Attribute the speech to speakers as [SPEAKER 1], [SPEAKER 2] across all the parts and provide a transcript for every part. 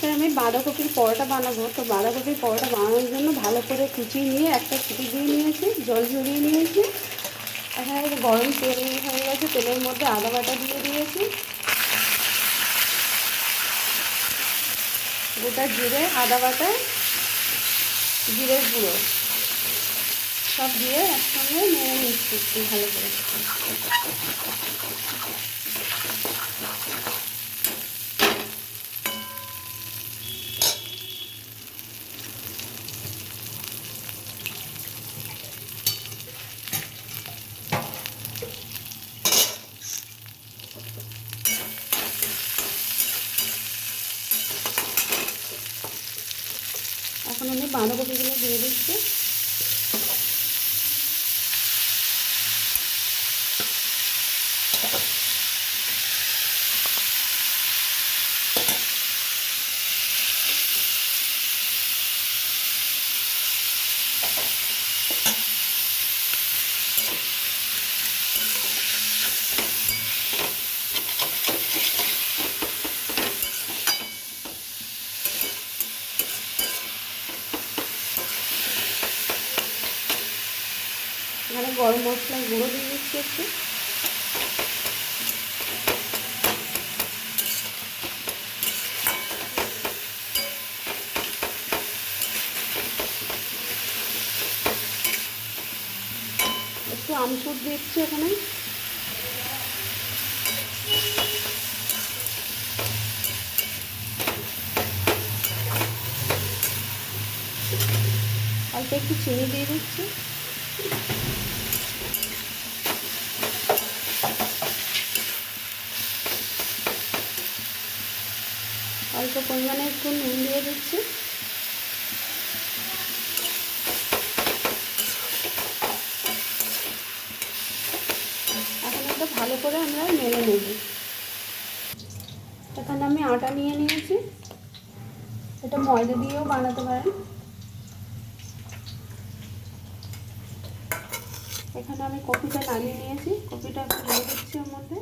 [SPEAKER 1] আজকে আমি বাঁধাকপির পরোটা বানাবো। তো বাঁধাকপির পরোটা বানানোর জন্য ভালো করে কুচিয়ে নিয়ে একটা সিটি দিয়ে নিয়েছি, জল ঝরিয়ে নিয়েছি। এখানে গরম তেল হয়ে গেছে, তেলের মধ্যে আদা বাটা দিয়ে দিয়েছি, গোটা জিরে, আদা বাটা, জিরের গুঁড়ো সব দিয়ে একসঙ্গে নেড়ে নিচ্ছি একটু ভালো করে। এখন আমি বাঁধাকপিগুলো দিয়ে দিচ্ছি। এখানে গরম মশলার গুঁড়ো দিয়ে দিচ্ছি একটু, একটু আমচুর দিচ্ছি এখানে, অল্প একটু চিনি দিয়ে দিচ্ছি, অল্প পরিমাণে একটু নুন দিয়ে দিচ্ছি। এখন এটা ভালো করে আমরা নেড়ে নেব। এখানে আমি আটা নিয়ে নিয়েছি, এটা ময়দা দিয়েও বানাতে পারেন। এখানে আমি কপিটা নামিয়ে নিয়েছি, কপিটা একটু দিয়ে দিচ্ছি ওর মধ্যে।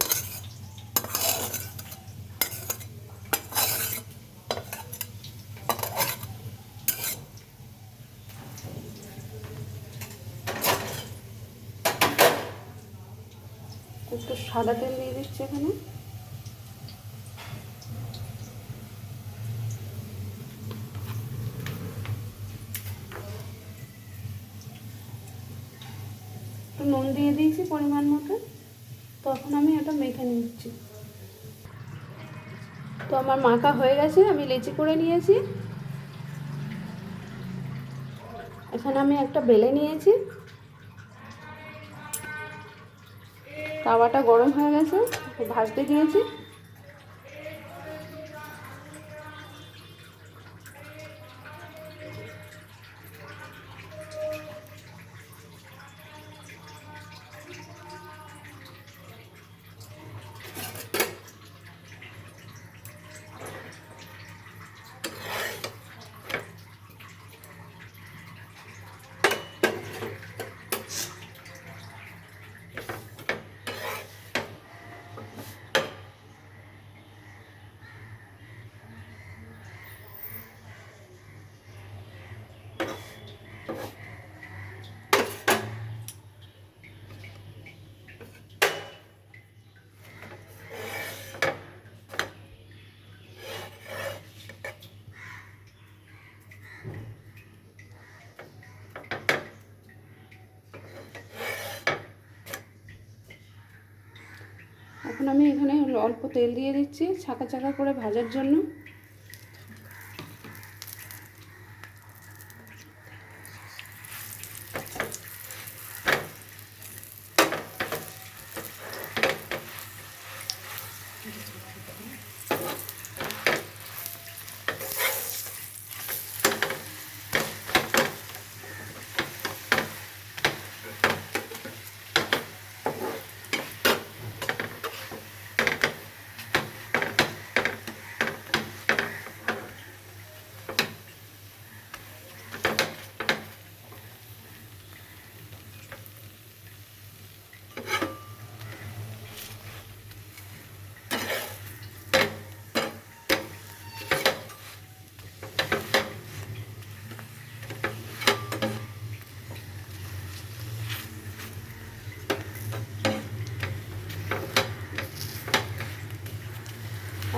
[SPEAKER 1] একটু সাদা তেল দিয়ে দিচ্ছি এখানে। একটু নুন দিয়ে দিয়েছি পরিমাণ মতো। তখন আমি এটা মেখে নিচ্ছি। তো আমার মাখা হয়ে গেছে, আমি লেচি করে নিয়েছি। এখানে আমি একটা বেলে নিয়েছি, তাওয়াটা গরম হয়ে গেছে, ভাজতে দিয়েছি। এখন আমি এখানে অল্প তেল দিয়ে দিচ্ছি ছাকা ছাকা করে ভাজার জন্য।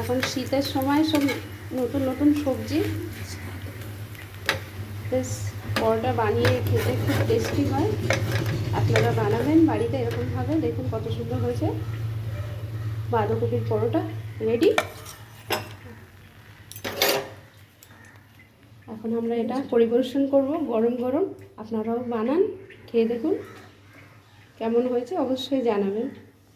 [SPEAKER 1] এখন শীতের সময় সব নতুন নতুন সবজি, বেশ পরোটা বানিয়ে খেতে খুব টেস্টি হয়। আপনারা বানাবেন বাড়িতে এরকমভাবে, দেখুন কত সুন্দর হয়েছে। বাঁধাকপির পরোটা রেডি। এখন আমরা এটা পরিবেশন করব গরম গরম। আপনারাও বানান, খেয়ে দেখুন কেমন হয়েছে, অবশ্যই জানাবেন।